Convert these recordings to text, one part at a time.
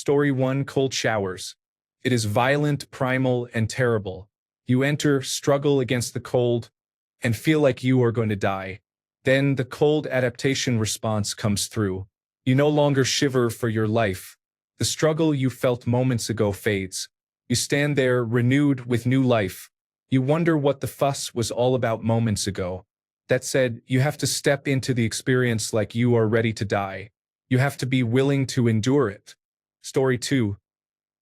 Story 1: Cold Showers. It is violent, primal, and terrible. You enter, struggle against the cold, and feel like you are going to die. Then the cold adaptation response comes through. You no longer shiver for your life. The struggle you felt moments ago fades. You stand there, renewed with new life. You wonder what the fuss was all about moments ago. That said, you have to step into the experience like you are ready to die. You have to be willing to endure it. Story 2: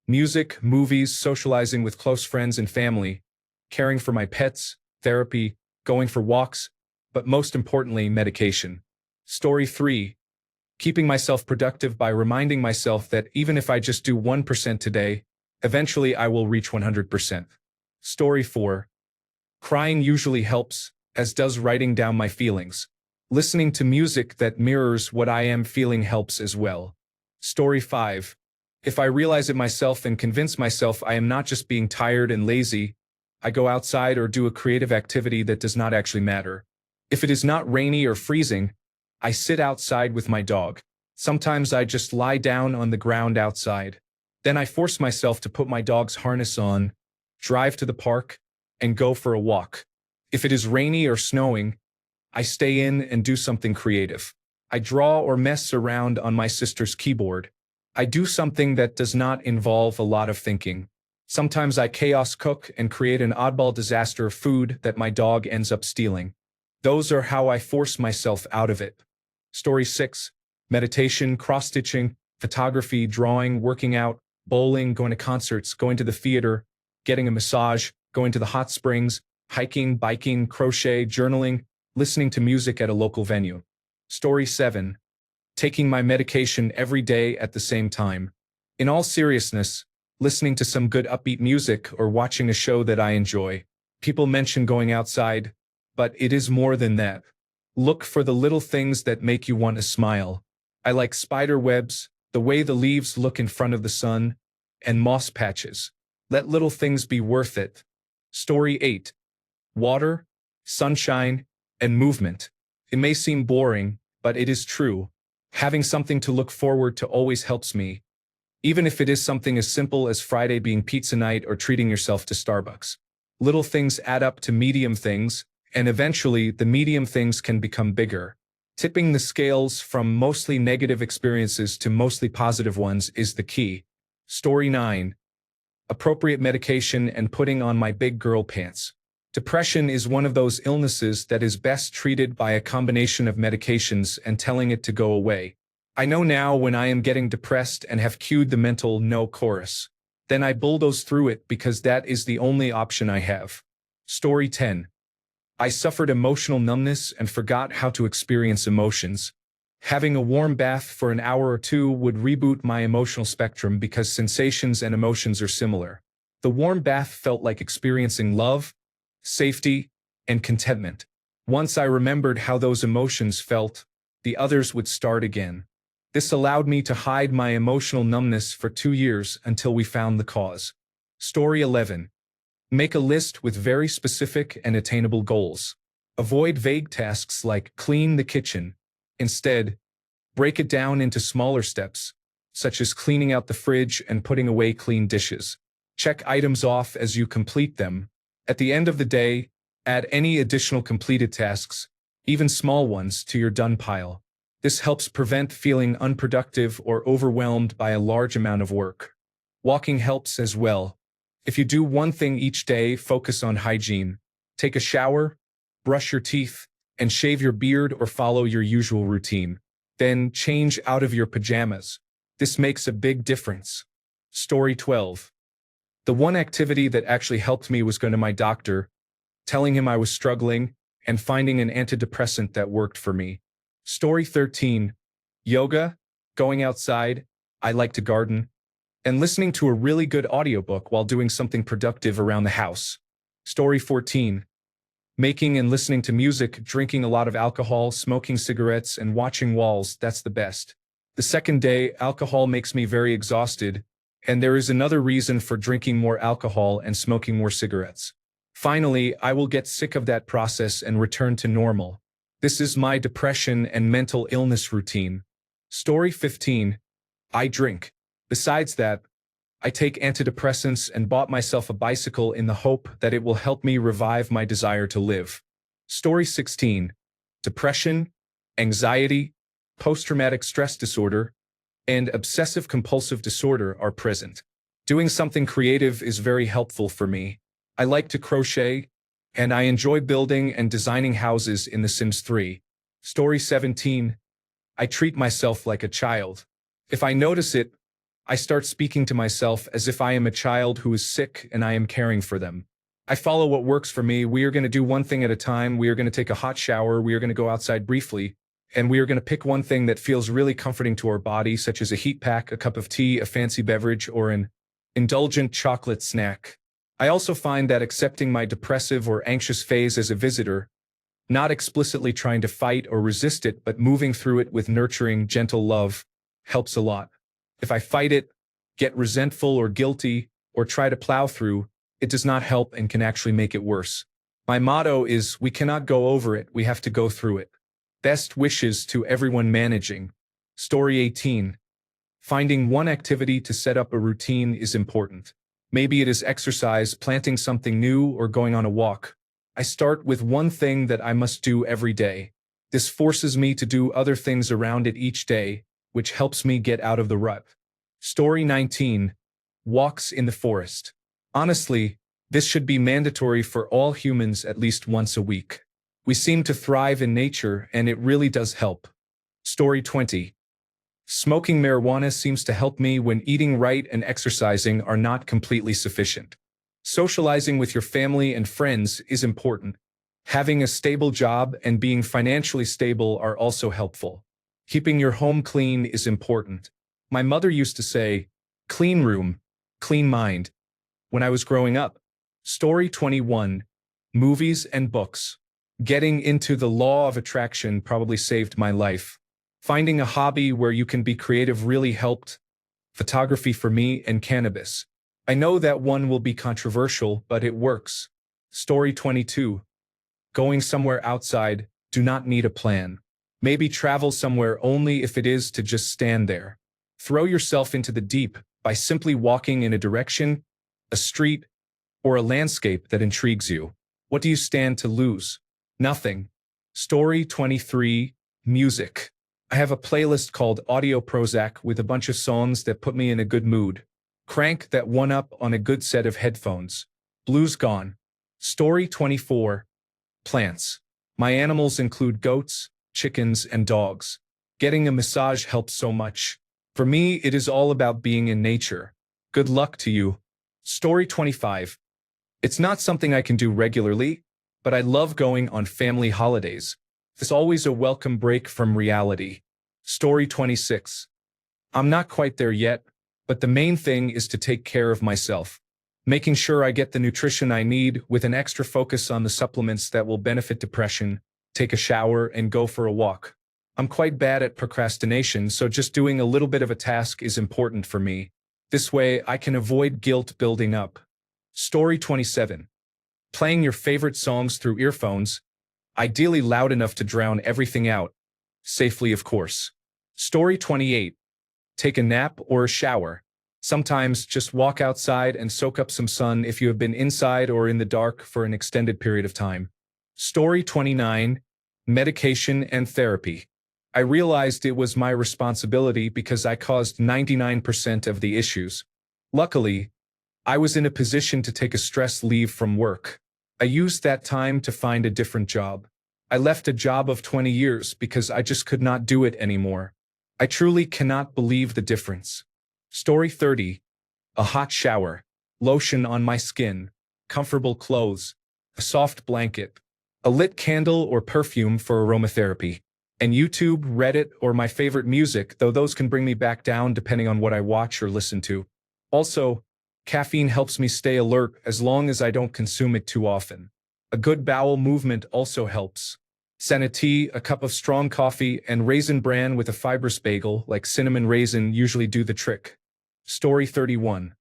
Music, movies, socializing with close friends and family, caring for my pets, therapy, going for walks, but most importantly, medication. Story 3: Keeping myself productive by reminding myself that even if I just do 1% today, eventually I will reach 100%. Story 4: Crying usually helps, as does writing down my feelings. Listening to music that mirrors what I am feeling helps as well. Story 5: If I realize it myself and convince myself I am not just being tired and lazy, I go outside or do a creative activity that does not actually matter. If it is not rainy or freezing, I sit outside with my dog. Sometimes I just lie down on the ground outside. Then I force myself to put my dog's harness on, drive to the park, and go for a walk. If it is rainy or snowing, I stay in and do something creative. I draw or mess around on my sister's keyboard. I do something that does not involve a lot of thinking. Sometimes I chaos cook and create an oddball disaster of food that my dog ends up stealing. Those are how I force myself out of it. Story 6: Meditation, cross-stitching, photography, drawing, working out, bowling, going to concerts, going to the theater, getting a massage, going to the hot springs, hiking, biking, crochet, journaling, listening to music at a local venue. Story 7: Taking my medication every day at the same time. In all seriousness, listening to some good upbeat music or watching a show that I enjoy. People mention going outside, but it is more than that. Look for the little things that make you want to smile. I like spider webs, the way the leaves look in front of the sun, and moss patches. Let little things be worth it. Story 8: Water, sunshine, and movement. It may seem boring, but it is true. Having something to look forward to always helps me, even if it is something as simple as Friday being pizza night or treating yourself to Starbucks. Little things add up to medium things, and eventually the medium things can become bigger. Tipping the scales from mostly negative experiences to mostly positive ones is the key. Story 9: Appropriate medication and putting on my big girl pants. Depression is one of those illnesses that is best treated by a combination of medications and telling it to go away. I know now when I am getting depressed and have cued the mental no chorus. Then I bulldoze through it because that is the only option I have. Story 10: I suffered emotional numbness and forgot how to experience emotions. Having a warm bath for an hour or two would reboot my emotional spectrum because sensations and emotions are similar. The warm bath felt like experiencing love, safety, and contentment. Once I remembered how those emotions felt, the others would start again. This allowed me to hide my emotional numbness for 2 years until we found the cause. Story 11: Make a list with very specific and attainable goals. Avoid vague tasks like clean the kitchen. Instead, break it down into smaller steps, such as cleaning out the fridge and putting away clean dishes. Check items off as you complete them. At the end of the day, add any additional completed tasks, even small ones, to your done pile. This helps prevent feeling unproductive or overwhelmed by a large amount of work. Walking helps as well. If you do one thing each day, focus on hygiene. Take a shower, brush your teeth, and shave your beard or follow your usual routine. Then change out of your pajamas. This makes a big difference. Story 12: The one activity that actually helped me was going to my doctor, telling him I was struggling, and finding an antidepressant that worked for me. Story 13: Yoga, going outside, I like to garden, and listening to a really good audiobook while doing something productive around the house. Story 14: Making and listening to music, drinking a lot of alcohol, smoking cigarettes, and watching walls, that's the best. The second day, alcohol makes me very exhausted, and there is another reason for drinking more alcohol and smoking more cigarettes. Finally, I will get sick of that process and return to normal. This is my depression and mental illness routine. Story 15: I drink. Besides that, I take antidepressants and bought myself a bicycle in the hope that it will help me revive my desire to live. Story 16. Depression, anxiety, post-traumatic stress disorder, and obsessive-compulsive disorder are present. Doing something creative is very helpful for me. I like to crochet, and I enjoy building and designing houses in The Sims 3. Story 17. I treat myself like a child. If I notice it, I start speaking to myself as if I am a child who is sick and I am caring for them. I follow what works for me. We are going to do one thing at a time. We are going to take a hot shower. We are going to go outside briefly. And we are going to pick one thing that feels really comforting to our body, such as a heat pack, a cup of tea, a fancy beverage, or an indulgent chocolate snack. I also find that accepting my depressive or anxious phase as a visitor, not explicitly trying to fight or resist it, but moving through it with nurturing, gentle love, helps a lot. If I fight it, get resentful or guilty, or try to plow through, it does not help and can actually make it worse. My motto is, we cannot go over it, we have to go through it. Best wishes to everyone managing. Story 18. Finding one activity to set up a routine is important. Maybe it is exercise, planting something new, or going on a walk. I start with one thing that I must do every day. This forces me to do other things around it each day, which helps me get out of the rut. Story 19. Walks in the forest. Honestly, this should be mandatory for all humans at least once a week. We seem to thrive in nature, and it really does help. Story 20. Smoking marijuana seems to help me when eating right and exercising are not completely sufficient. Socializing with your family and friends is important. Having a stable job and being financially stable are also helpful. Keeping your home clean is important. My mother used to say, "Clean room, clean mind," when I was growing up. Story 21. Movies and books. Getting into the law of attraction probably saved my life. Finding a hobby where you can be creative really helped. Photography for me and cannabis. I know that one will be controversial, but it works. Story 22. Going somewhere outside, do not need a plan. Maybe travel somewhere only if it is to just stand there. Throw yourself into the deep by simply walking in a direction, a street, or a landscape that intrigues you. What do you stand to lose? Nothing. Story 23. Music. I have a playlist called Audio Prozac with a bunch of songs that put me in a good mood. Crank that one up on a good set of headphones. Blues gone. Story 24. Plants. My animals include goats, chickens, and dogs. Getting a massage helps so much. For me, it is all about being in nature. Good luck to you. Story 25. It's not something I can do regularly, but I love going on family holidays. It's always a welcome break from reality. Story 26. I'm not quite there yet, but the main thing is to take care of myself. Making sure I get the nutrition I need with an extra focus on the supplements that will benefit depression, take a shower, and go for a walk. I'm quite bad at procrastination, so just doing a little bit of a task is important for me. This way, I can avoid guilt building up. Story 27. Playing your favorite songs through earphones, ideally loud enough to drown everything out. Safely, of course. Story 28. Take a nap or a shower. Sometimes just walk outside and soak up some sun if you have been inside or in the dark for an extended period of time. Story 29. Medication and therapy. I realized it was my responsibility because I caused 99% of the issues. Luckily, I was in a position to take a stress leave from work. I used that time to find a different job. I left a job of 20 years because I just could not do it anymore. I truly cannot believe the difference. Story 30. A hot shower, lotion on my skin, comfortable clothes, a soft blanket, a lit candle or perfume for aromatherapy, and YouTube, Reddit, or my favorite music, though those can bring me back down depending on what I watch or listen to. Also, caffeine helps me stay alert as long as I don't consume it too often. A good bowel movement also helps. Senna tea, a cup of strong coffee, and raisin bran with a fibrous bagel like cinnamon raisin usually do the trick. Story 31.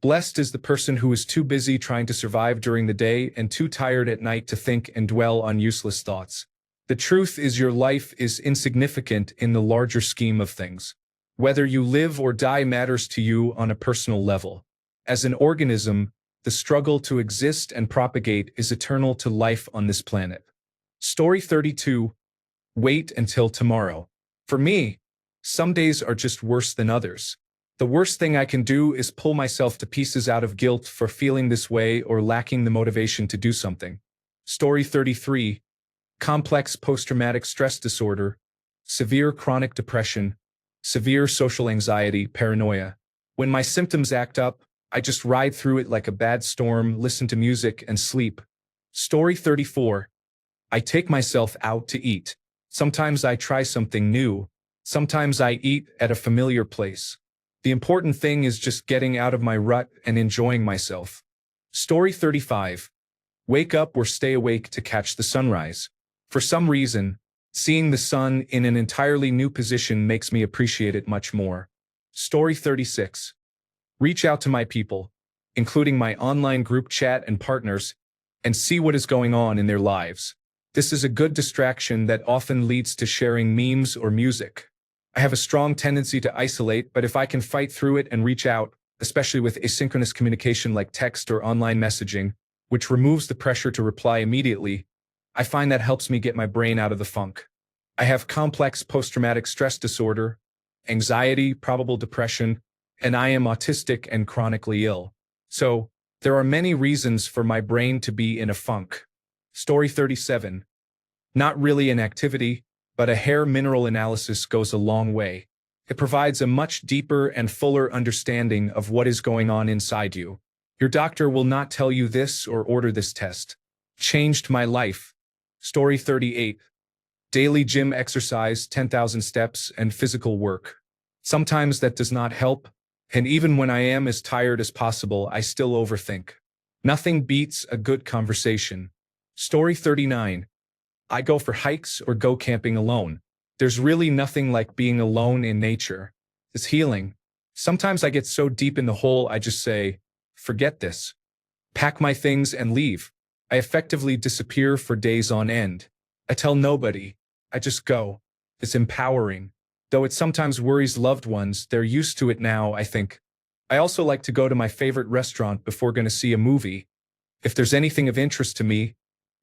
Blessed is the person who is too busy trying to survive during the day and too tired at night to think and dwell on useless thoughts. The truth is your life is insignificant in the larger scheme of things. Whether you live or die matters to you on a personal level. As an organism, the struggle to exist and propagate is eternal to life on this planet. Story 32. Wait until tomorrow. For me, some days are just worse than others. The worst thing I can do is pull myself to pieces out of guilt for feeling this way or lacking the motivation to do something. Story 33. Complex post-traumatic stress disorder, severe chronic depression, severe social anxiety, paranoia. When my symptoms act up, I just ride through it like a bad storm, listen to music, and sleep. Story 34. I take myself out to eat. Sometimes I try something new. Sometimes I eat at a familiar place. The important thing is just getting out of my rut and enjoying myself. Story 35. Wake up or stay awake to catch the sunrise. For some reason, seeing the sun in an entirely new position makes me appreciate it much more. Story 36. Reach out to my people, including my online group chat and partners, and see what is going on in their lives. This is a good distraction that often leads to sharing memes or music. I have a strong tendency to isolate, but if I can fight through it and reach out, especially with asynchronous communication like text or online messaging, which removes the pressure to reply immediately, I find that helps me get my brain out of the funk. I have complex post-traumatic stress disorder, anxiety, probable depression, and I am autistic and chronically ill. So, there are many reasons for my brain to be in a funk. Story 37. Not really an activity, but a hair mineral analysis goes a long way. It provides a much deeper and fuller understanding of what is going on inside you. Your doctor will not tell you this or order this test. Changed my life. Story 38. Daily gym exercise, 10,000 steps, and physical work. Sometimes that does not help, and even when I am as tired as possible, I still overthink. Nothing beats a good conversation. Story 39. I go for hikes or go camping alone. There's really nothing like being alone in nature. It's healing. Sometimes I get so deep in the hole I just say, forget this. Pack my things and leave. I effectively disappear for days on end. I tell nobody. I just go. It's empowering. Though it sometimes worries loved ones, they're used to it now, I think. I also like to go to my favorite restaurant before going to see a movie. If there's anything of interest to me,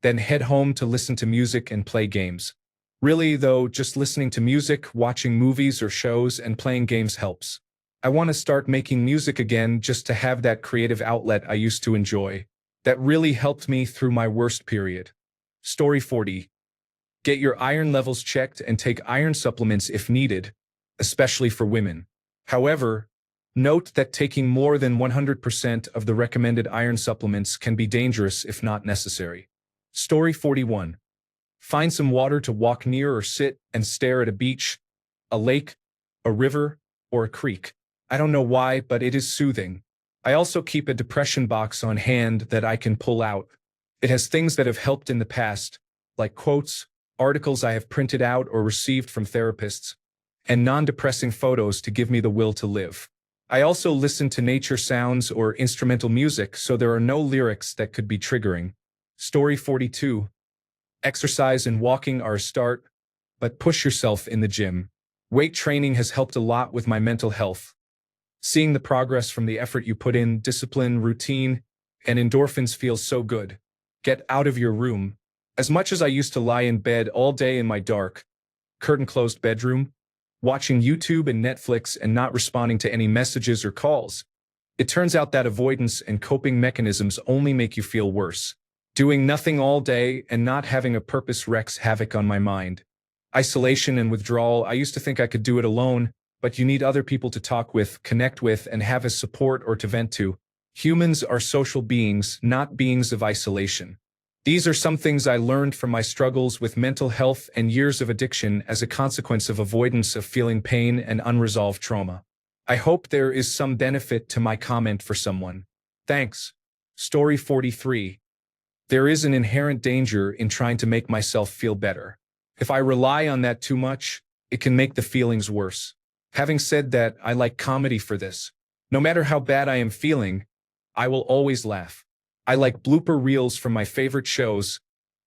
then head home to listen to music and play games. Really, though, just listening to music, watching movies or shows, and playing games helps. I want to start making music again just to have that creative outlet I used to enjoy. That really helped me through my worst period. Story 40. Get your iron levels checked and take iron supplements if needed, especially for women. However, note that taking more than 100% of the recommended iron supplements can be dangerous if not necessary. Story 41. Find some water to walk near or sit and stare at a beach, a lake, a river, or a creek. I don't know why, but it is soothing. I also keep a depression box on hand that I can pull out. It has things that have helped in the past, like quotes, articles I have printed out or received from therapists, and non-depressing photos to give me the will to live. I also listen to nature sounds or instrumental music so there are no lyrics that could be triggering. Story 42. Exercise and walking are a start, but push yourself in the gym. Weight training has helped a lot with my mental health. Seeing the progress from the effort you put in, discipline, routine, and endorphins feels so good. Get out of your room. As much as I used to lie in bed all day in my dark, curtain-closed bedroom, watching YouTube and Netflix and not responding to any messages or calls, it turns out that avoidance and coping mechanisms only make you feel worse. Doing nothing all day and not having a purpose wreaks havoc on my mind. Isolation and withdrawal, I used to think I could do it alone, but you need other people to talk with, connect with, and have as support or to vent to. Humans are social beings, not beings of isolation. These are some things I learned from my struggles with mental health and years of addiction as a consequence of avoidance of feeling pain and unresolved trauma. I hope there is some benefit to my comment for someone. Thanks. Story 43. There is an inherent danger in trying to make myself feel better. If I rely on that too much, it can make the feelings worse. Having said that, I like comedy for this. No matter how bad I am feeling, I will always laugh. I like blooper reels from my favorite shows,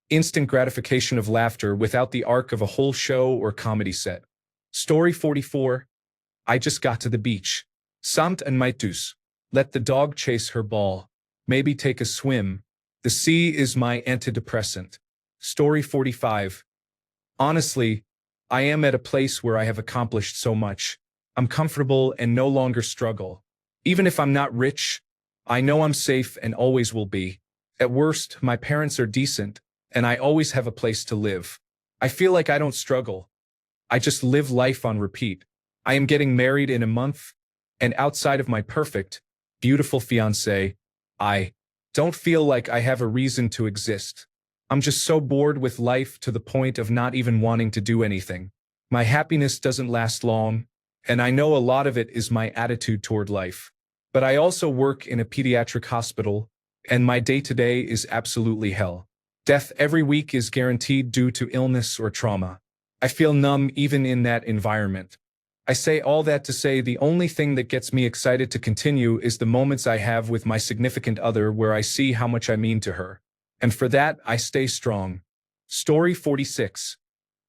instant gratification of laughter without the arc of a whole show or comedy set. Story 44. I just got to the beach. Samt and Maitus. Let the dog chase her ball. Maybe take a swim. The sea is my antidepressant. Story 45. Honestly, I am at a place where I have accomplished so much. I'm comfortable and no longer struggle. Even if I'm not rich, I know I'm safe and always will be. At worst, my parents are decent, and I always have a place to live. I feel like I don't struggle. I just live life on repeat. I am getting married in a month, and outside of my perfect, beautiful fiancé, I don't feel like I have a reason to exist. I'm just so bored with life to the point of not even wanting to do anything. My happiness doesn't last long, and I know a lot of it is my attitude toward life. But I also work in a pediatric hospital, and my day-to-day is absolutely hell. Death every week is guaranteed due to illness or trauma. I feel numb even in that environment. I say all that to say the only thing that gets me excited to continue is the moments I have with my significant other where I see how much I mean to her. And for that, I stay strong. Story 46.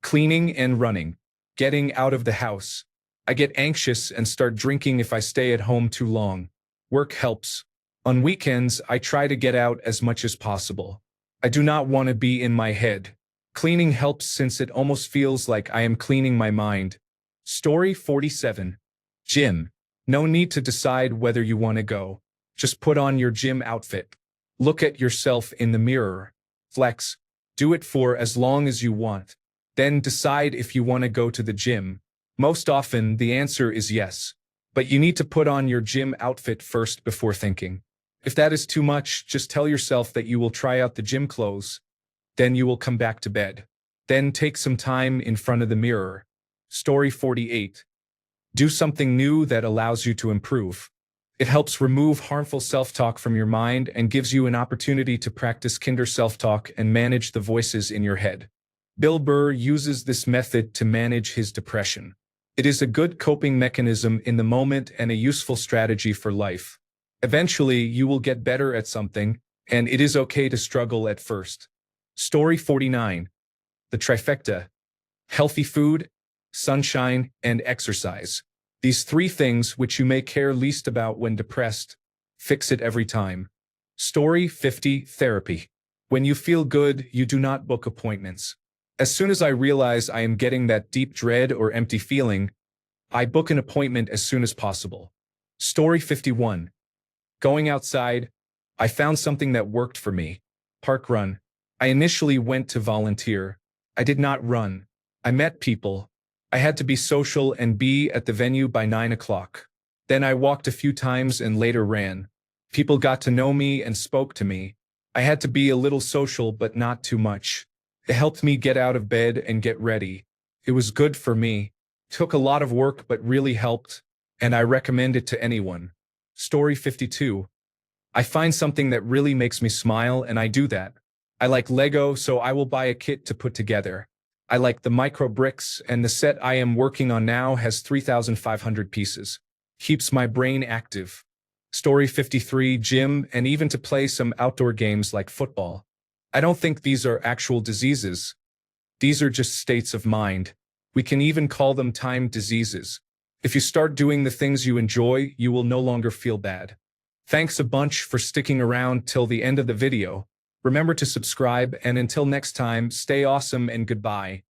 Cleaning and running. Getting out of the house. I get anxious and start drinking if I stay at home too long. Work helps. On weekends, I try to get out as much as possible. I do not want to be in my head. Cleaning helps since it almost feels like I am cleaning my mind. Story 47. Gym. No need to decide whether you want to go. Just put on your gym outfit. Look at yourself in the mirror. Flex. Do it for as long as you want. Then decide if you want to go to the gym. Most often, the answer is yes. But you need to put on your gym outfit first before thinking. If that is too much, just tell yourself that you will try out the gym clothes. Then you will come back to bed. Then take some time in front of the mirror. Story 48. Do something new that allows you to improve. It helps remove harmful self-talk from your mind and gives you an opportunity to practice kinder self-talk and manage the voices in your head. Bill Burr uses this method to manage his depression. It is a good coping mechanism in the moment and a useful strategy for life. Eventually, you will get better at something, and it is okay to struggle at first. Story 49. The trifecta. Healthy food, sunshine, and exercise. These three things which you may care least about when depressed, fix it every time. Story 50. Therapy. When you feel good, you do not book appointments. As soon as I realize I am getting that deep dread or empty feeling, I book an appointment as soon as possible. Story 51. Going outside, I found something that worked for me. Park run. I initially went to volunteer. I did not run. I met people. I had to be social and be at the venue by 9 o'clock. Then I walked a few times and later ran. People got to know me and spoke to me. I had to be a little social but not too much. It helped me get out of bed and get ready. It was good for me. Took a lot of work but really helped, and I recommend it to anyone. Story 52. I find something that really makes me smile and I do that. I like Lego, so I will buy a kit to put together. I like the micro bricks, and the set I am working on now has 3,500 pieces. Keeps my brain active. Story 53. Gym, and even to play some outdoor games like football. I don't think these are actual diseases. These are just states of mind. We can even call them time diseases. If you start doing the things you enjoy, you will no longer feel bad. Thanks a bunch for sticking around till the end of the video. Remember to subscribe, and until next time, stay awesome and goodbye.